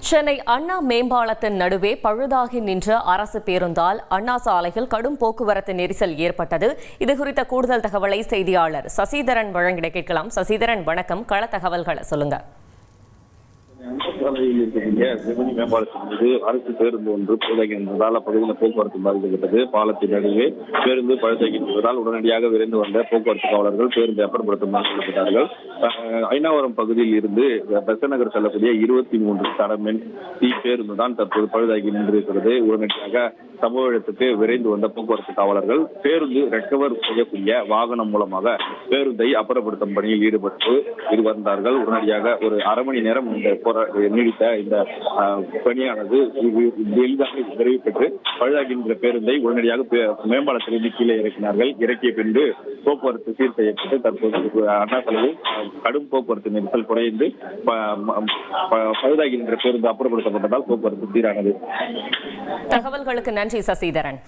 சென்னை அண்ணா மேம்பாலத்தின் நடுவே பழுதாகி நின்ற அரசு பேருந்தால் அண்ணா சாலையில் கடும் போக்குவரத்து நெரிசல் ஏற்பட்டது. இதுகுறித்த கூடுதல் தகவலை செய்தியாளர் சசிதரன் வழங்கிட கேட்கலாம். சசிதரன், வணக்கம். கள தகவல்களை சொல்லுங்க. சாலையில் இருக்கக்கூடிய சிவனி மேம்பாலத்தின் மீது அரசு பேருந்து ஒன்று பழுதாகின்றதால் அப்பகுதியில் போக்குவரத்து பாதிக்கப்பட்டது. பாலத்தின் நடுவே பேருந்து பழுதாகின்றதால் உடனடியாக விரைந்து வந்த போக்குவரத்து காவலர்கள் பேருந்து அப்புறப்படுத்தும் ஈடுபட்டார்கள். ஐநாவரம் பகுதியில் இருந்து பெசநகர் செல்லக்கூடிய 23 தடமென் பேருந்து தான் தற்போது பழுதாகி நின்றிருக்கிறது. உடனடியாக சம்பவ இடத்துக்கு விரைந்து வந்த போக்குவரத்து காவலர்கள் பேருந்து ரெக்கவர் செய்யக்கூடிய வாகனம் மூலமாக பேருந்தை அப்புறப்படுத்தும் பணியில் ஈடுபட்டு வந்தார்கள். உடனடியாக ஒரு அரை மணி நேரம் நீடித்த இந்த பணியானது எளிதாக நிறைவு பெற்று பழுதாகின்ற பேருந்தை உடனடியாக மேம்பாலத்திலிருந்து கீழே இறக்கினார்கள். இறக்கிய பின்பு போக்குவரத்து சீர் செய்யப்பட்டு தற்போது அண்ணா சாலையில் கடும் போக்குவரத்து நெரிசல் குறைந்து பழுதாகின்ற பேருந்து அப்புறப்படுத்தப்பட்டதால் போக்குவரத்து சீரானது. தகவல்களுக்கு நன்றி சசிதரன்.